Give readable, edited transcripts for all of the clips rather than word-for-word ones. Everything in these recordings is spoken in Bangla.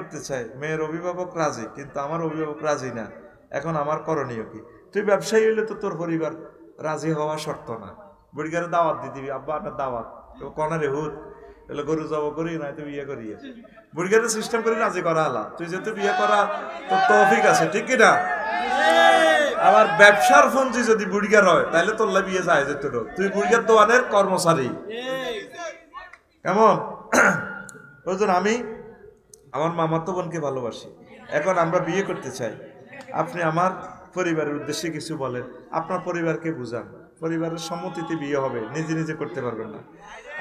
করতে চায়, মেয়ের অভিভাবক রাজি, কিন্তু আমার অভিভাবক রাজি না, এখন আমার করণীয় কি? তুই ব্যবসায়ী হইলে তো তোর পরিবার রাজি হওয়া শর্ত না। বুড়িগারে দাওয়াত দিয়ে দিবি, আব্বা আপনার দাওয়াত, কনারে হুত তাহলে গরু জব করি না তুই বিয়ে করি, বুড়িগারে সিস্টেম করে রাজি করা হলা। তুই যেহেতু বিয়ে করা তোর তৌফিক আছে, ঠিক কিনা? আবার ব্যবসার ফোনজি যদি বুড়িগার হয় তাহলে তোর বিয়ে যায় যেত, তুই বুড়িগার দোয়ানের কর্মচারী, কেমন? বুঝলেন? আমি আমার মামাতো বোনকে ভালোবাসি, এখন আমরা বিয়ে করতে চাই, আপনি আমার পরিবারের উদ্দেশ্যে কিছু বলেন, আপনার পরিবারকে বুঝান, পরিবারের সম্মতিতে বিয়ে হবে, নিজে নিজে করতে পারবেন না।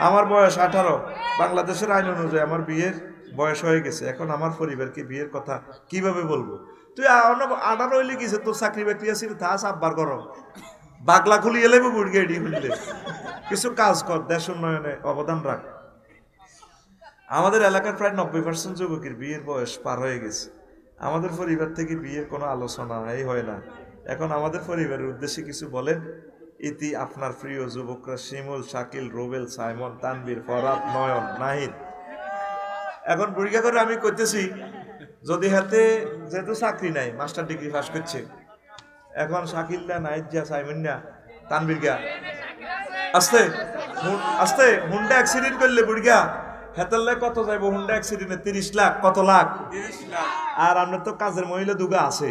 আমার বয়স 18, বাংলাদেশের আইন অনুযায়ী আমার বিয়ের বয়স হয়ে গেছে, এখন আমার পরিবারকে বিয়ের কথা কিভাবে বলবো? তুই 18 হইলে গেছে, তোর চাকরি বাকরি আছে, তা সাববার করো, বাগলা খুলি এলে বুড়গে এডি খুললে, কিছু কাজ কর, দেশ উন্নয়নে অবদান রাখ। আমাদের এলাকার প্রায় 90% যুবকের বিয়ের বয়স পার হয়ে গেছে, আমাদের পরিবার থেকে বিয়ের কোনো আলোচনা হয় না। এখন আমাদের পরিবারের উদ্দেশ্যে কিছু বলেন। ইতি আপনার প্রিয় যুবকরা শিমুল, শাকিল, রুবেল, সাইমন, তানবীর, ফরাদ, নয়ন, নাহিদ। এখন পরীক্ষা করে আমি করতেছি, যদি হাতে যেহেতু চাকরি নাই, মাস্টার ডিগ্রি পাস করছে, এখন শাকিলরা, নাহিদা, সাইমন্যা, তানবীরগা আস্তে আস্তে হুন্ডা অ্যাক্সিডেন্ট করলে বুড়িয়া হেতাল্লে কত যাইবো? হুন্ডা অ্যাক্সিডেন্টে 30 লাখ, কত লাখ? 30 লাখ। আর আমরা তো কাজের মহিলা দুগা আছে,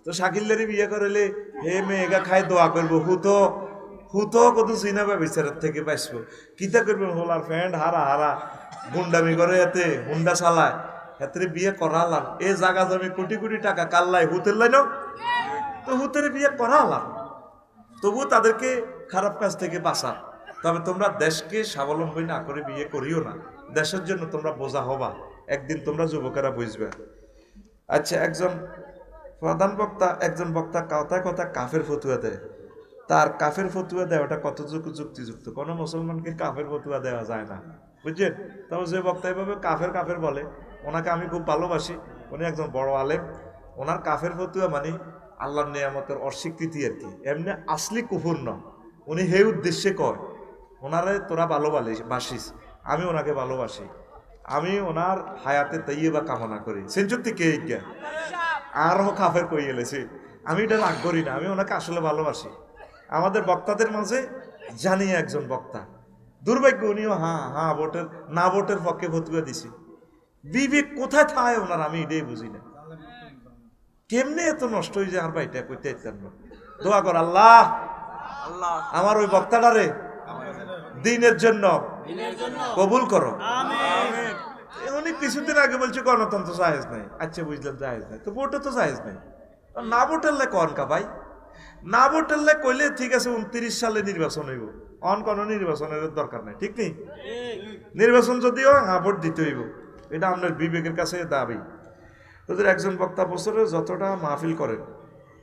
তো শাকিলেরই বিয়ে করলে হে মেয়েগা খাই দোয়া করবো, হুতো কত চিনাবে বিচারের থেকে পাইসবো, কিতা করবেন? হোলার ফ্যান্ড হারা হারা গুন্ডামি করে, এতে হুন্ডা চালায়, এতে বিয়ে করালাম। এ জাগা জমি কোটি কোটি টাকা কাল্লাই হুতের লাইন, তো হুতের বিয়ে করালাম, তবু তাদেরকে খারাপ কাজ থেকে বাঁচা। তবে তোমরা দেশকে স্বাবলম্বী না করে বিয়ে করিও না, দেশের জন্য তোমরা বোঝা হবা, একদিন তোমরা যুবকেরা বুঝবে। আচ্ছা, একজন বক্তা কথায় কথা কাফের ফতুয়া দেয়, তার কাফের ফতুয়া দেওয়াটা কতটুকু যুক্তিযুক্ত? কোনো মুসলমানকে কাফের ফতুয়া দেওয়া যায় না, বুঝছেন? তবে যে বক্তা এভাবে কাফের কাফের বলে, ওনাকে আমি খুব ভালোবাসি, উনি একজন বড় আলেম, ওনার কাফের ফতুয়া মানে আল্লাহর নিয়ামতের অস্বীকৃতি আর কি, এমনি আসলি কুফুর নয়, উনি হে উদ্দেশ্যে কয়, ওনারে তোরা ভালোবাসিস, আমি ওনাকে ভালোবাসি, আমি ওনার হায়াতে তৈবা কামনা করি, সেঞ্চুক্তি কে আরো কাফের কই এলেছে, আমি এটা রাগ করি না, আমি ওনাকে আসলে ভালোবাসি। আমাদের বক্তাদের মাঝে জানি একজন বক্তা, দুর্ভাগ্য উনিও ভোটের না ভোটের পক্ষে ফতুয়া দিছে, বিবেক কোথায় থাকে ওনার, আমি এটাই বুঝি না, কেমনে এত নষ্ট হয়ে যায় আর ভাইটা কইতে না। দোয়া কর, আল্লাহ আমার ওই বক্তাটারে দিনের জন্য কবুল করো। উনি কিছুদিন আগে বলছে গণতন্ত্র জায়েজ নাই, আচ্ছা বুঝলাম জায়েজ নাই, তো ভোটে তো জায়েজ নাই, না ভোটারলে কন কা ভাই, না ভোটারলে কইলে ঠিক আছে 29 সালে নির্বাচন হইব, অন কোন নির্বাচনের দরকার নাই, ঠিক নেই? নির্বাচন যদিও ভোট দিতে হইব, এটা আপনার বিবেকের কাছে দাবি। তোদের একজন বক্তা বছরে যতটা মাহফিল করেন,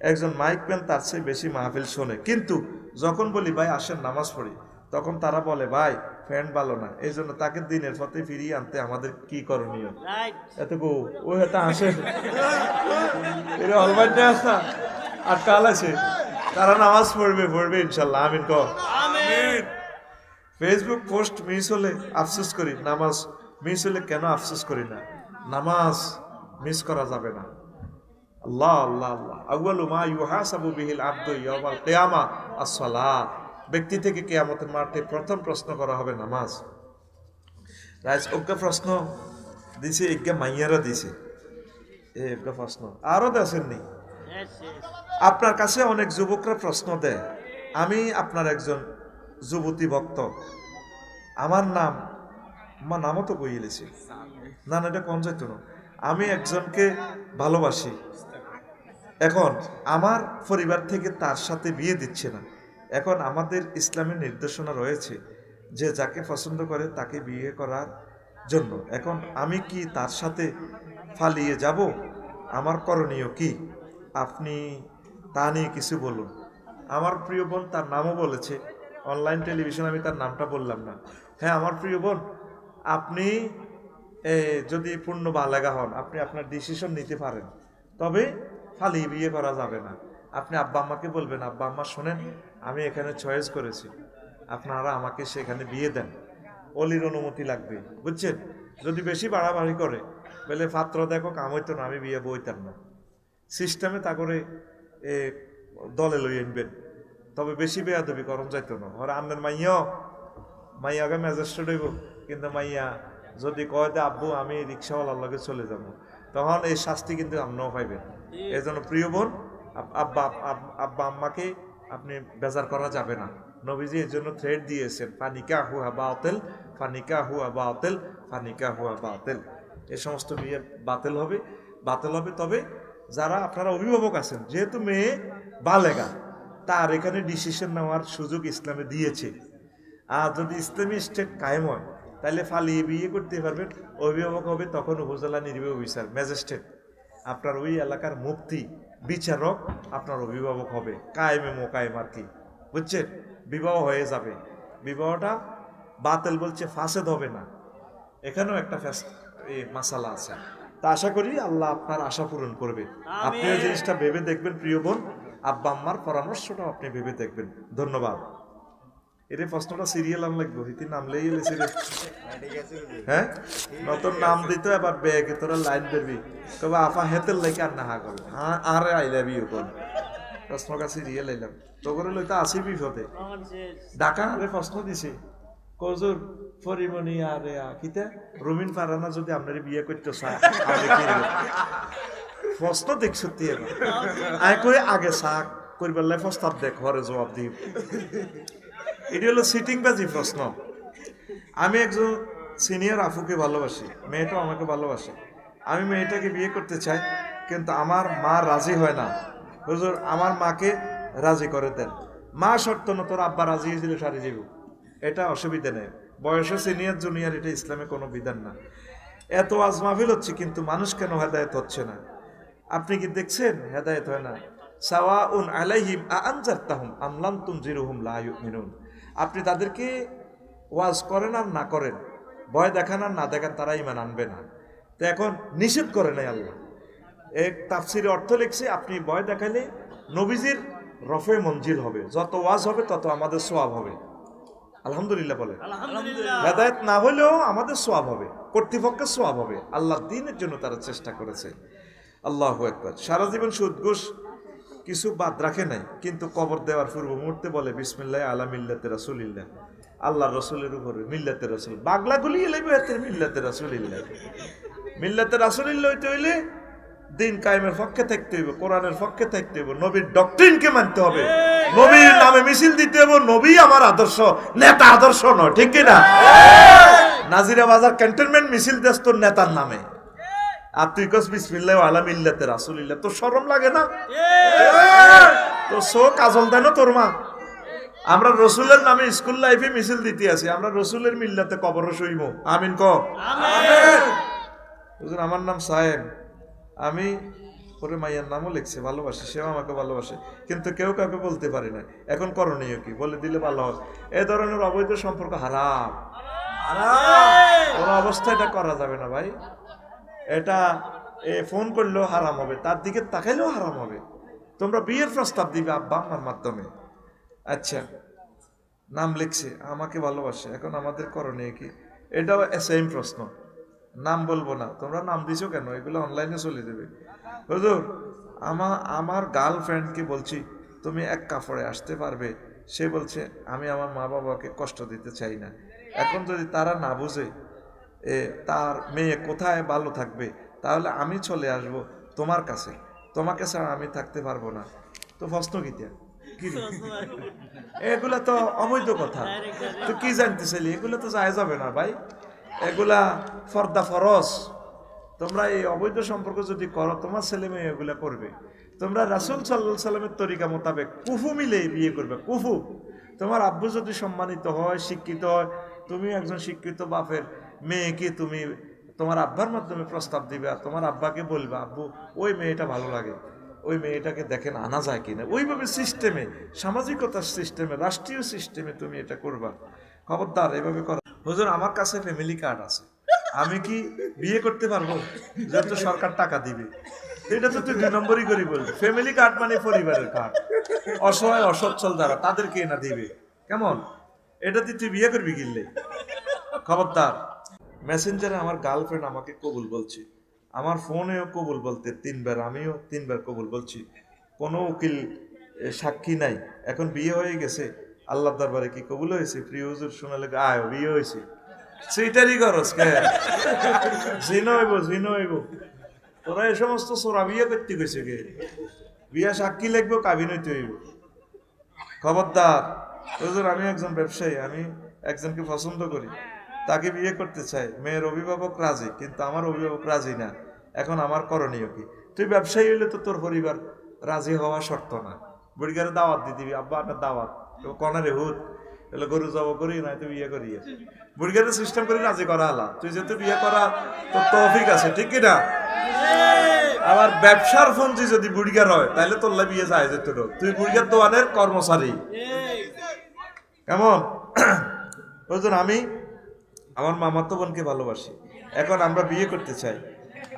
একজন মাইক পেন তার চেয়ে বেশি মাহফিল শোনে, কিন্তু যখন বলি ভাই আসেন নামাজ পড়ি, তখন তারা বলে ভাই ফ্যান ভালো না, এই জন্য তাকে দিনের পথে ফিরিয়ে আনতে আমাদের কি করণীয়? এত গো ও এত আসে এর অলমাইন্ডে আসা আর কাল আছে, তারা নামাজ পড়বে ইনশাল্লাহ, আমিন কর। ফেসবুক পোস্ট মিস হলে আফসোস করি, নামাজ মিস হলে কেন আফসোস করি না? নামাজ মিস করা যাবে না। আল্লাহ আল্লাহ আল্লাহ আউয়ালু মা ইউহাসাবু বিহিল আবদু ইয়াউমাল কিয়ামা আস-সালাত, ব্যক্তি থেকে কিয়ামতের মাঠে প্রথম প্রশ্ন করা হবে নামাজ। রাজ ওকে প্রশ্ন দিছে, একে মাইয়ারা দিছে, একটা প্রশ্ন আরো দেশেননি। আপনার কাছে অনেক যুবকরা প্রশ্ন দেয়, আমি আপনার একজন যুবতী ভক্ত, আমার নামও তো কইলেছি না, এটা কোন যাইতো না, আমি একজনকে ভালোবাসি, এখন আমার পরিবার থেকে তার সাথে বিয়ে দিচ্ছে না, এখন আমাদের ইসলামের নির্দেশনা রয়েছে যে যাকে পছন্দ করে তাকে বিয়ে করার জন্য, এখন আমি কি তার সাথে পালিয়ে যাব? আমার করণীয় কি? আপনি তা নিয়ে কিছু বলুন। আমার প্রিয় বোন, তার নামও বলেছে অনলাইন টেলিভিশন, আমি তার নামটা বললাম না। হ্যাঁ আমার প্রিয় বোন, আপনি যদি পূর্ণ বালেগা হন, আপনি আপনার ডিসিশন নিতে পারেন, তবে ফালিয়ে বিয়ে করা যাবে না। আপনি আব্বা আম্মাকে বলবেন, আব্বা আম্মা শোনেন, আমি এখানে চয়েস করেছি, আপনারা আমাকে সেখানে বিয়ে দেন, অলির অনুমতি লাগবে, বুঝছেন? যদি বেশি বাড়াবাড়ি করে বলে পাত্র দেখো কাম হইতো না, আমি বিয়ে বইতাম না। সিস্টেমে তা করে দলে লই আনবেন, তবে বেশি বেয়াদবি করম যাইতো না। ওরা আন্নের মাইয়াকে ম্যাজিস্ট্রেট হইব, কিন্তু মাইয়া যদি কয় যে আব্বু আমি রিক্সাওয়ালার লগে চলে যাব, তখন এই শাস্তি কিন্তু আপনিও পাইবেন। এই জন্য প্রিয় বোন, আব্বা আম্মাকে আপনি বেজার করা যাবে না। নবীজি এর জন্য থ্রেড দিয়েছেন, ফানিকা হুয়া বাতিল, ফানিকা হুয়া বাতিল, ফানিকা হুয়া বাতিল। এই সমস্ত বিয়ে বাতিল হবে। তবে যারা আপনারা অভিভাবক আছেন, যেহেতু মেয়ে বালেগা, তার এখানে ডিসিশন নেওয়ার সুযোগ ইসলামে দিয়েছে। আর যদি ইসলামী স্টেট কায়েম হয়, তাহলে ফালিয়ে বিয়ে করতে পারবেন। অভিভাবক হবে তখন উপজেলা নির্বাহী অফিসার, ম্যাজিস্ট্রেট, আপনার ওই এলাকার মুফতি, বিচারক আপনার অভিভাবক হবে। কায়েমে মোকায়েম আর কি, বুঝছেন? বিবাহ হয়ে যাবে। বিবাহটা বাতিল বলছে, ফাসেদ হবে না। এখানেও একটা মাসালা আছে। তা আশা করি আল্লাহ আপনার আশা পূরণ করবে। আপনিও জিনিসটা ভেবে দেখবেন প্রিয় বোন, আব্বা আম্মার পরামর্শটাও আপনি ভেবে দেখবেন। ধন্যবাদ। এর প্রশ্নটা সিরিয়াল আম লাগবো, হিতি নামলেই এলেছিল। হ্যাঁ, নতুন নাম দিত, এবার ব্যাগে তোরা লাইন বেরবি, তবে আফা হেতের লাইকে আর নাহা করবে, আর আইলাবি কোন প্রশ্নটা সিরিয়াল আইলাম তো করে লইতে আসি বিপদে। ডাকা আরে প্রশ্ন দিছে, কজুর পরিমণি আরে কিতা রুমিন ফারানা যদি আপনার বিয়ে করতে চায়, প্রশ্ন দেখ সত্যি আগে শাক করবার লাই প্রস্তাব দেখ, ঘরে জবাব দিব। এটি হলো সিটিং বাজি প্রশ্ন। আমি একজন সিনিয়র আফুকে ভালোবাসি, মেয়েটাও আমাকে ভালোবাসে। আমি মেয়েটাকে বিয়ে করতে চাই, কিন্তু আমার মা রাজি হয় না। হুজুর আমার মাকে রাজি করে দেন। মা শর্ত না, তোর আব্বা রাজি হয়েছিল সারি যাব, এটা অসুবিধা নেই। বয়সে সিনিয়র জুনিয়র এটা ইসলামে কোনো বিধান না। এত আজ মাহফিল হচ্ছে, কিন্তু মানুষ কেন হেদায়েত হচ্ছে না? আপনি কি দেখছেন হেদায়েত হয় না? সাওয়াউন আলাইহিম আনজারতাহুম আম লাম তুনজিরুহুম লা ইউমিনুন। আপনি তাদেরকে ওয়াজ করেন আর না করেন, ভয় দেখান আর না দেখান, তারা ঈমান আনবে না। তো এখন নিষেধ করে নাই আল্লাহ। এক তাফসিরে অর্থ লিখছে, আপনি ভয় দেখাইলে নবীজির রফে মঞ্জিল হবে, যত ওয়াজ হবে তত আমাদের সওয়াব হবে। আলহামদুলিল্লাহ বলে। হেদায়েত না হলেও আমাদের সওয়াব হবে, কর্তৃপক্ষের সওয়াব হবে। আল্লাহর দ্বীনের জন্য তারা চেষ্টা করেছে। আল্লাহু আকবার। সারা জীবন সুদ ঘুষ কিছু বাদ রাখে নাই, কিন্তু কবর দেওয়ার পূর্ব মুহূর্তে বলে বিসমিল্লাহ আলা মিল্লাতে রাসূলিল্লাহ, আল্লাহর রাসূলের উপরে মিল্লাতে রাসূল। বাগলা গুলিয়ে লাগবে এতে মিল্লাতে রাসূলিল্লাহ। মিল্লাতে রাসূলিল্লাহ হইতে হইলে দিন কায়েমের পক্ষে থাকতে হইবে, কোরআনের পক্ষে থাকতে হইবে, নবীর ডক্ট্রিনকে মানতে হবে, নবীর নামে মিছিল দিতে হবে। নবী আমার আদর্শ, নেতা আদর্শ নয়, ঠিক কি না? নাজিরা বাজার ক্যান্টনমেন্ট মিছিল দেস তোর নেতার নামে, আর তুই কস বিসমিল্লাহ আলা মিল্লাতে রাসূলিল্লাহ, তোর শরম লাগে না? তো সো কাজল দেন তোর মা। আমরা রসুলের নামে স্কুল লাইফে মিছিল দিতে আছি, আমরা রসুলের মিল্লাতে কবর শুইব। আমিন ক আমিন। আমার নাম সাহেব, আমি পরে মাইয়ার নামও লিখছে, ভালোবাসি, সেও আমাকে ভালোবাসে, কিন্তু কেউ কাউকে বলতে পারি না। এখন করণীয় কি? বলে দিলে ভালো হয়। এ ধরনের অবৈধ সম্পর্ক হারাম, কোনো অবস্থা এটা করা যাবে না ভাই। এটা ফোন করলেও হারাম হবে, তার দিকে তাকাইলেও হারাম হবে। তোমরা বিয়ের প্রস্তাব দিবে আব্বা আম্মার মাধ্যমে। আচ্ছা, নাম লিখছে, আমাকে ভালোবাসে, এখন আমাদের করণীয় কি? এটাও সেম প্রশ্ন। নাম বলবো না, তোমরা নাম দিছো কেন? এগুলো অনলাইনে চলে যাবে। হুজুর আমার গার্লফ্রেন্ডকে বলছি তুমি এক কাপড়ে আসতে পারবে, সে বলছে আমি আমার মা বাবাকে কষ্ট দিতে চাই না। এখন যদি তারা না বুঝে তার মেয়ে কোথায় ভালো থাকবে, তাহলে আমি চলে আসব তোমার কাছে, তোমাকে ছাড়া আমি থাকতে পারবো না। তো প্রশ্ন কি? এগুলা তো অবৈধ কথা। তো কি জানতেছিলি? এগুলো তো যায় যাবে না ভাই, এগুলা ফর্দা ফরজ। তোমরা এই অবৈধ সম্পর্ক যদি করো, তোমার ছেলে মেয়ে এগুলা করবে। তোমরা রাসূল সাল্লাল্লাহু আলাইহি সাল্লামের তরিকা মোতাবেক কুফু মিলে বিয়ে করবে। কুফু, তোমার আব্বু যদি সম্মানিত হয়, শিক্ষিত হয়, তুমি একজন শিক্ষিত বাপের মেয়েকে তুমি তোমার আব্বার মাধ্যমে প্রস্তাব দিবে, আর তোমার আব্বাকে বলবে আব্বু ওই মেয়েটা ভালো লাগে, ওই মেয়েটাকে দেখেন আনা যায় কিনা। ওইভাবে সিস্টেমে, সামাজিকতার সিস্টেমে, রাষ্ট্রীয় সিস্টেমে তুমি এটা করবা। খবরদার এভাবে করা। হুজুর আমার কাছে ফ্যামিলি কার্ড আছে, আমি কি বিয়ে করতে পারবো? যেহেতু সরকার টাকা দিবে। এটা তো তুই 2 নম্বরই করি বলবি। ফ্যামিলি কার্ড মানে পরিবারের কার্ড, অসহায় অসচ্ছল যারা তাদেরকে না দিবে। কেমন? এটা দিয়ে তুই বিয়ে করবি কিনলে? খবরদার। মেসেঞ্জারে আমার গার্লফ্রেন্ড আমাকে কবুল বলছে, আমার ফোনেও কবুল বলতে 3 বার, আমিও 3 বার কবুল বলছি, কোনো উকিল সাক্ষী নাই। এখন বিয়ে হয়ে গেছে, আল্লাহ দরবারে কি কবুল হয়েছে? প্রিয় হুজুর শোনালে আয় বিয়ে হয়েছে, সেইটারই খরচ কে জিনো হইব। তোরা এই সমস্ত সোরা বিয়ে করতে গেছে কে? বিয়া সাক্ষী লিখবো, কাবিন হইতে হইব। খবরদার হুজুর, আমি একজন ব্যবসায়ী, আমি একজনকে পছন্দ করি, তাকে বিয়ে করতে চাই, মেয়ের অভিভাবক রাজি কিন্তু আমার অভিভাবক রাজি না, এখন আমার করণীয় কি? তুই ব্যবসায়ী হইলে তো তোর পরিবার রাজি হওয়া শর্ত না। বুড়িগারে দাওয়াত দিয়ে দিবি, আব্বা আপনার দাওয়াত, কনারে হুত এলে গরু জব করি না, তুই বিয়ে করি, বুড়িগারে সিস্টেম করে রাজি করা হলা। তুই যেহেতু বিয়ে করা তোর তৌফিক আছে, ঠিক কিনা? আবার ব্যবসার ফোনজি যদি বুড়িগার হয় তাহলে তোর বিয়ে যায় যেত, তুই বুড়িগার দোয়ানের কর্মচারী, কেমন? বুঝলেন? আমি আমার মামাতো বোনকে ভালোবাসি, এখন আমরা বিয়ে করতে চাই,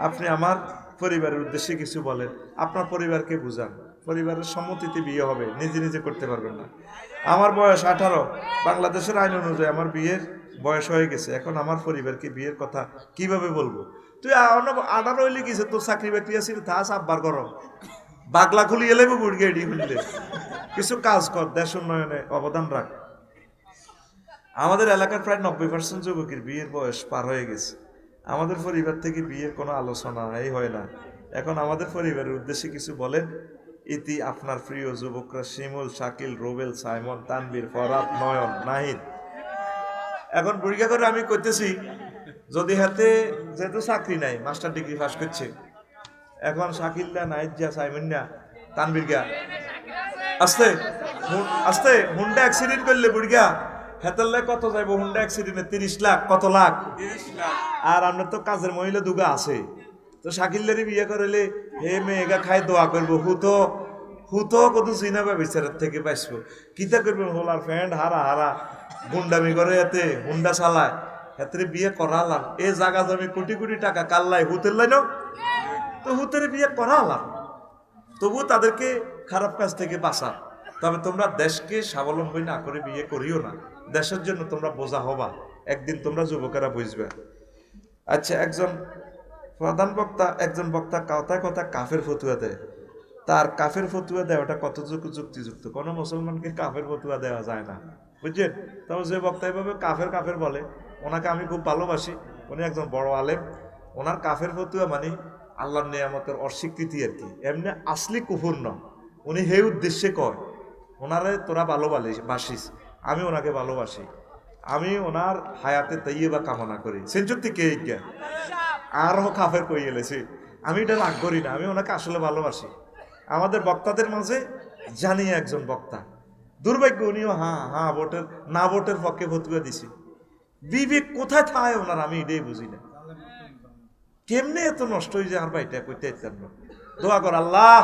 আপনি আমার পরিবারের উদ্দেশ্যে কিছু বলেন, আপনার পরিবারকে বুঝান, পরিবারের সম্মতিতে বিয়ে হবে, নিজে নিজে করতে পারবেন না। আমার বয়স 18, বাংলাদেশের আইন অনুযায়ী আমার বিয়ের বয়স হয়ে গেছে, এখন আমার পরিবারকে বিয়ের কথা কিভাবে বলবো? তুই 18 হইলে গেছে, তোর চাকরি বাকরি আছে, থাস আব্বার করো, বাগলা খুলিয়ে লেবো বুড়গে এডি খুললে, কিছু কাজ কর, দেশ উন্নয়নে অবদান রাখ। আমাদের এলাকার প্রায় 90% যুবকের বিয়ের বয়স পার হয়ে গেছে, আমাদের পরিবার থেকে বিয়ের কোনো আলোচনা হয় না। এখন আমাদের পরিবারের উদ্দেশ্যে কিছু বলেন। ইতি আপনার প্রিয় যুবকরা শিমুল, শাকিল, রুবেল, সাইমন, তানবীর, ফরাদ, নয়ন, নাহিদ। এখন পরীক্ষা করে আমি করতেছি, যদি হাতে যেহেতু চাকরি নাই, মাস্টার ডিগ্রি পাস করছে, এখন শাকিল্লা, নাহিদা, সাইমন্যা, তানবীরগা আস্তে আস্তে হুন্ডা অ্যাক্সিডেন্ট করলে বুড়িগা হেতাল্লে কত যাইবো? হুন্ডা অ্যাক্সিডেন্টে 30 লাখ, কত লাখ? 30 লাখ। আর আমরা তো কাজের মহিলা দুগা আছে, তো শাকিল্লারই বিয়ে করলে হে মেয়েগা খাই দোয়া করবো, হুতো কত চিনাবে বিচারের থেকে পাইসবো, কিতা করবেন? হোলার ফ্যান্ড হারা হারা গুন্ডামি করে, এতে হুন্ডা চালায়, এতে বিয়ে করালাম। এ জাগা জমি কোটি কোটি টাকা কাল্লাই হুতের লাইন, তো হুতের বিয়ে করালাম, তবু তাদেরকে খারাপ কাজ থেকে বাঁচা। তবে তোমরা দেশকে স্বাবলম্বী না করে বিয়ে করিও না, দেশের জন্য তোমরা বোঝা হবা, একদিন তোমরা যুবকেরা বুঝবে। আচ্ছা, একজন প্রধান বক্তা, একজন বক্তা কথায় কথা কাফের ফতুয়া দেয়, তার কাফের ফতুয়া দেওয়াটা কতটুকু যুক্তিযুক্ত? কোনো মুসলমানকে কাফের ফতুয়া দেওয়া যায় না, বুঝছেন? তবে যে বক্তা এভাবে কাফের কাফের বলে, ওনাকে আমি খুব ভালোবাসি, উনি একজন বড় আলেম, ওনার কাফের ফতুয়া মানে আল্লাহর নিয়ামতের অস্বীকৃতি আর কি, এমনি আসলি কুফুর না, উনি হে উদ্দেশ্যে কয় ওনারে তোরা ভালোবাসিস, আমি ওনাকে ভালোবাসি, আমি ওনার হায়াতে তাইয়্যিবা কামনা করি। সেঞ্চুক্তি কে ইজ্ঞা আরও কাফের কই এলেছি, আমি এটা রাগ করি না, আমি ওনাকে আসলে ভালোবাসি। আমাদের বক্তাদের মাঝে জানি একজন বক্তা, দুর্ভাগ্য উনিও হ্যাঁ ভোটের না ভোটের পক্ষে ফতুয়া দিছি, বিবেক কোথায় থায় ওনার, আমি এটাই বুঝি না, কেমনে এত নষ্ট হয়ে যায় আর ভাইটা কইতে ইচ্ছান না। দোয়া কর আল্লাহ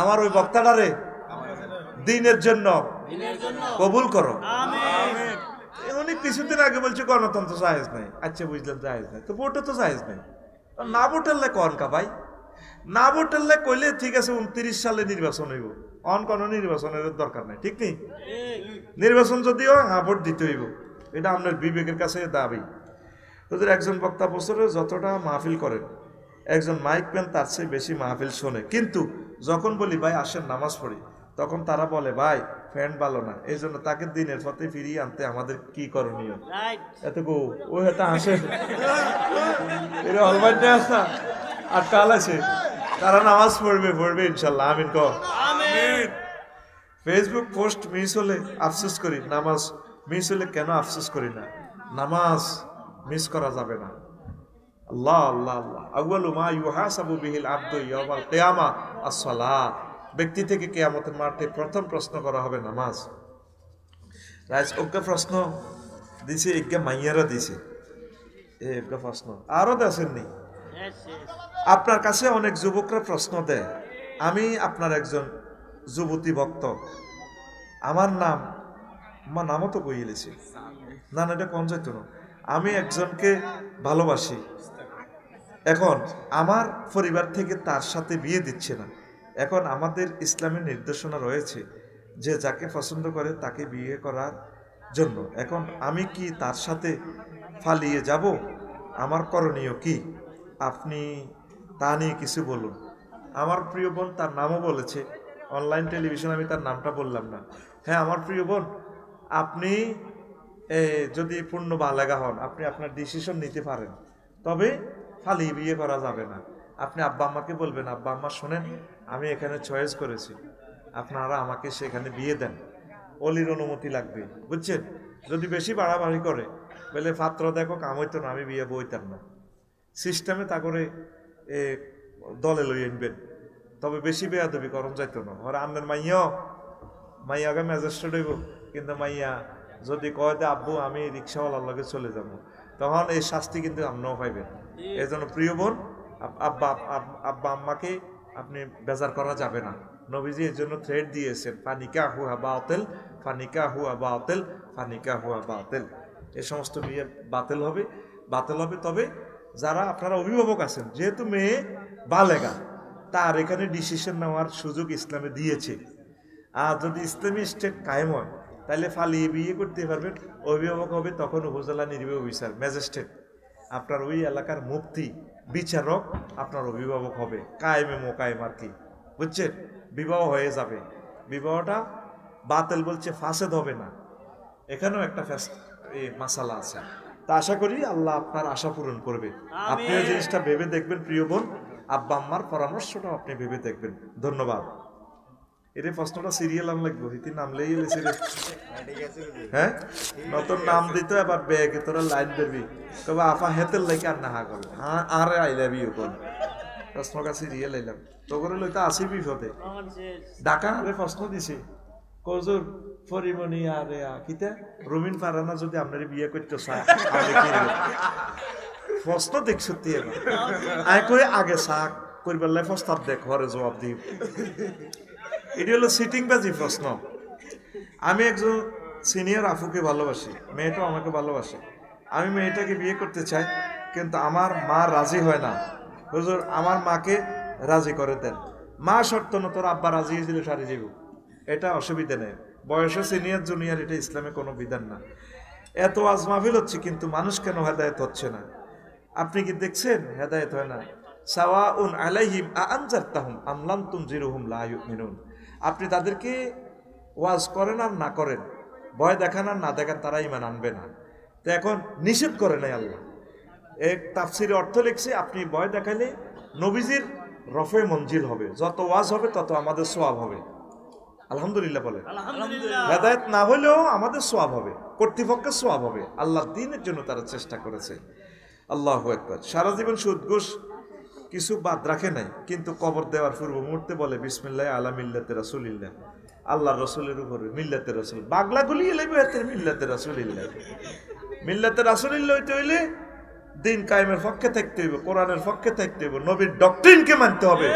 আমার ওই বক্তাটারে দিনের জন্য কবুল করো। অনেক কিছুদিন আগে বলছে গণতন্ত্র জায়েজ নাই, আচ্ছা বুঝলাম জায়েজ নাই, তো ভোটে তো জায়েজ নাই, না ভোটারলে কন কা ভাই, না ভোটারলে কইলে ঠিক আছে 29 সালে নির্বাচন হইব, অন কোন নির্বাচনের দরকার নাই, ঠিক নেই? নির্বাচন যদিও হ্যাঁ ভোট দিতে হইব, এটা আপনার বিবেকের কাছে দাবি। তোদের একজন বক্তা বছরে যতটা মাহফিল করেন, একজন মাইক পেন তার চেয়ে বেশি মাহফিল শোনে, কিন্তু যখন বলি ভাই আসেন নামাজ পড়ি, তখন তারা বলে ভাই ফ্যান ভালো না, এই জন্য তাকে দিনের পথে ফিরিয়ে আনতে আমাদের কি করণীয়? এত গো ও এটা আসে এরা অলবাইটে আসা আর কাল আছে, তারা নামাজ পড়বে ইনশাল্লাহ, আমিন কর। ফেসবুক পোস্ট মিস হলে আফসোস করি, নামাজ মিস হলে কেন আফসোস করি না? নামাজ মিস করা যাবে না। আল্লাহ আল্লাহ আল্লাহ আউয়ালু মা ইউহাসাবু বিহিল আবদু ইয়াউমাল কিয়ামা আস-সালাত, ব্যক্তি থেকে কিয়ামতের মাঠে প্রথম প্রশ্ন করা হবে নামাজ। রাইজ ওকে প্রশ্ন দিছে, একে মাইয়ারা দিছে, একটা প্রশ্ন আরো দেশেননি। আপনার কাছে অনেক যুবকরা প্রশ্ন দেয়, আমি আপনার একজন যুবতী ভক্ত, আমার নামও তো কইলেছি না, এটা কোন যাইতো না, আমি একজনকে ভালোবাসি, এখন আমার পরিবার থেকে তার সাথে বিয়ে দিচ্ছে না, এখন আমাদের ইসলামের নির্দেশনা রয়েছে যে যাকে পছন্দ করে তাকে বিয়ে করার জন্য, এখন আমি কি তার সাথে পালিয়ে যাব? আমার করণীয় কি? আপনি তা নিয়ে কিছু বলুন। আমার প্রিয় বোন তার নামও বলেছে, অনলাইন টেলিভিশন, আমি তার নামটা বললাম না। হ্যাঁ আমার প্রিয় বোন, আপনি যদি পূর্ণ বালেগা হন, আপনি আপনার ডিসিশন নিতে পারেন, তবে ফালিয়ে বিয়ে করা যাবে না। আপনি আব্বা আম্মাকে বলবেন, আব্বা আম্মা শোনেন, আমি এখানে চয়েস করেছি, আপনারা আমাকে সেখানে বিয়ে দেন, অলির অনুমতি লাগবে, বুঝছেন? যদি বেশি বাড়াবাড়ি করে বলে পাত্র দেখো কাম হইতো না, আমি বিয়ে বইতাম না, সিস্টেমে তা করে দলে লই আনবেন, তবে বেশি বেয়াদবি করম যাইতো না। ওরা আন্নের মাইয়াকে ম্যাজিস্ট্রেট হইব, কিন্তু মাইয়া যদি কয় যে আব্বু আমি রিক্সাওয়ালার লগে চলে যাব, তখন এই শাস্তি কিন্তু আপনিও পাইবেন। এই জন্য প্রিয় বোন, আব্বা আম্মাকে আপনি বেজার করা যাবে না। নবীজি এর জন্য থ্রেড দিয়েছেন, ফানিকা হুয়া বাতিল, ফানিকা হুয়া বাতিল, ফানিকা হুয়া বাতিল। এই সমস্ত বিয়ে বাতিল হবে। তবে যারা আপনারা অভিভাবক আছেন, যেহেতু মেয়ে বালেগা, তার এখানে ডিসিশন নেওয়ার সুযোগ ইসলামে দিয়েছে। আর যদি ইসলামী স্টেট কায়েম হয়, তাহলে ফালিয়ে বিয়ে করতে পারবেন। অভিভাবক হবে তখন উপজেলা নির্বাহী অফিসার, ম্যাজিস্ট্রেট, আপনার ওই এলাকার মুফতি, বিচারক আপনার অভিভাবক হবে, কায়েমে মোকায়েম আর কি, বুঝছেন? বিবাহ হয়ে যাবে। বিবাহটা বাতিল বলছে, ফাসেদ হবে না। এখানেও একটা মাসালা আছে। তা আশা করি আল্লাহ আপনার আশা পূরণ করবে। আপনিও জিনিসটা ভেবে দেখবেন প্রিয় বোন, আব্বা আম্মার পরামর্শটাও আপনি ভেবে দেখবেন। ধন্যবাদ। এর প্রশ্নটা সিরিয়াল আম লাগবো, হিতি নামলেই হ্যাঁ নতুন নাম দিত, এবার ব্যাগে তোরা লাইন দেবি, তবে আফা হেতের লাইকে আর নাহা করবে, আর আইলাবি কোন প্রশ্নটা সিরিয়াল আইলাম তো করে লইতে আসি বিপদে। ডাকা আরে প্রশ্ন দিছে, কজুর পরিমণি আরে কিতা রুমিন ফারানা যদি আপনার বিয়ে করতে চায়, প্রশ্ন দেখ সত্যি এবার আয় কই আগে শাক করবার লাই প্রস্তাব দেখ, ঘরে জবাব দিই। এটি হলো সিটিং বাজি প্রশ্ন। আমি একজন সিনিয়র আফুকে ভালোবাসি, মেয়েটাও আমাকে ভালোবাসে, আমি মেয়েটাকে বিয়ে করতে চাই, কিন্তু আমার মা রাজি হয় না। হুজুর আমার মাকে রাজি করে দেন। মা শর্ত না, তোর আব্বা রাজি হয়েছিল সারি যাব, এটা অসুবিধা নেই। বয়সে সিনিয়র জুনিয়র এটা ইসলামে কোনো বিধান না। এত আজ মাহফিল হচ্ছে, কিন্তু মানুষ কেন হেদায়েত হচ্ছে না? আপনি কি দেখছেন হেদায়েত হয় না? সাওয়াউন আলাইহিম আনজারতাহুম আম লাম তুনজিরুহুম লা ইউমিনুন। আপনি তাদেরকে ওয়াজ করেন আর না করেন, ভয় দেখান আর না দেখান, তারা ঈমান আনবে না। তো এখন নিষেধ করে নাই আল্লাহ। এক তাফসিরে অর্থ লিখছে, আপনি ভয় দেখাইলে নবীজির রফে মঞ্জিল হবে, যত ওয়াজ হবে তত আমাদের সওয়াব হবে। আলহামদুলিল্লাহ বলে। হেদায়েত না হলেও আমাদের সওয়াব হবে, কর্তৃপক্ষের সওয়াব হবে। আল্লাহর দ্বীনের জন্য তারা চেষ্টা করেছে। আল্লাহু আকবার। সারা জীবন সুদ ঘুষ কিছু বাদ রাখে নাই, কিন্তু কবর দেওয়ার পূর্ব মুহূর্তে বলে বিসমিল্লাহ আলা মিল্লাতে রাসূলিল্লাহ, আল্লাহর রাসূলের উপরে মিল্লাতে রাসূল। বাগলা গুলিয়ে লাগবে এতে মিল্লাতে রাসূলিল্লাহ। মিল্লাতে রাসূলিল্লাহ হইতে হইলে দিন কায়েমের পক্ষে থাকতে হইব, কোরআনের পক্ষে থাকতে হইব, নবীর ডক্ট্রিনকে মানতে হবে,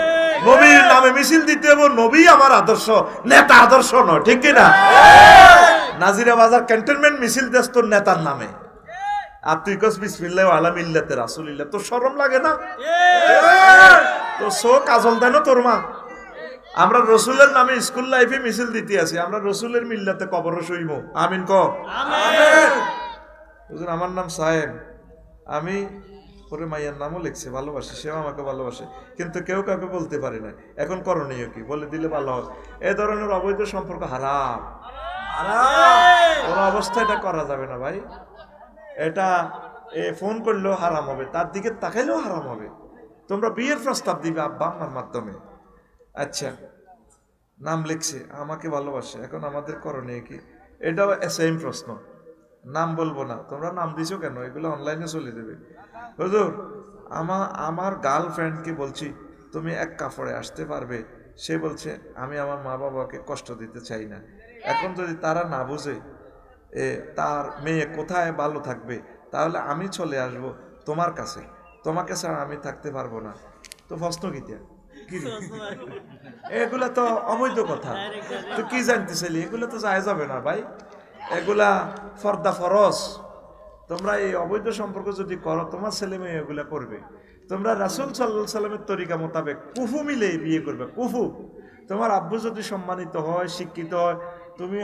নবীর নামে মিছিল দিতে হবে। নবী আমার আদর্শ, নেতা আদর্শ নয়, ঠিক কিনা? নাজিরা বাজার ক্যান্টনমেন্ট মিছিল দেস তোর নেতার নামে, আর তুই কস বিসমিল্লাহ আলা মিল্লাতে রাসূলিল্লাহ, তোর শরম লাগে না? তো সো কাজল দেন তোর মা। আমরা রসুলের নামে স্কুল লাইফে মিছিল দিতে আছি, আমরা রসুলের মিল্লাতে কবর শুইব। আমিন ক আমিন। আমার নাম সাহেব, আমি পরে মাইয়ার নামও লিখছে, ভালোবাসে, সেও আমাকে ভালোবাসে, কিন্তু কেউ কাউকে বলতে পারে না। এখন করণীয় কি? বলে দিলে ভালো হয়। এ ধরনের অবৈধ সম্পর্ক হারাম, কোনো অবস্থায় এটা করা যাবে না ভাই। এটা ফোন করলেও হারাম হবে, তার দিকে তাকাইলেও হারাম হবে। তোমরা বিয়ের প্রস্তাব দিবে আব্বা আম্মার মাধ্যমে। আচ্ছা, নাম লিখছে, আমাকে ভালোবাসে, এখন আমাদের করণীয় কি? এটাও সেম প্রশ্ন। নাম বলবো না, তোমরা নাম দিছো কেন? এগুলো অনলাইনে চলে দেবে। হুজুর আমার গার্লফ্রেন্ডকে বলছি তুমি এক কাপড়ে আসতে পারবে, সে বলছে আমি আমার মা বাবাকে কষ্ট দিতে চাই না। এখন যদি তারা না বুঝে তার মেয়ে কোথায় ভালো থাকবে, তাহলে আমি চলে আসব তোমার কাছে, তোমাকে ছাড়া আমি থাকতে পারবো না। তো প্রশ্ন কি? এগুলা তো অবৈধ কথা। তো কি জানতে চাইলি? এগুলো তো যায় যাবে না ভাই, এগুলা ফর্দা ফরজ। তোমরা এই অবৈধ সম্পর্ক যদি করো, তোমার ছেলে মেয়ে এগুলা করবে। তোমরা রাসূল সাল্লাল্লাহু আলাইহি সাল্লামের তরিকা মোতাবেক কুফু মিলে বিয়ে করবে। কুফু, তোমার আব্বু যদি সম্মানিত হয়, শিক্ষিত হয়, তুমি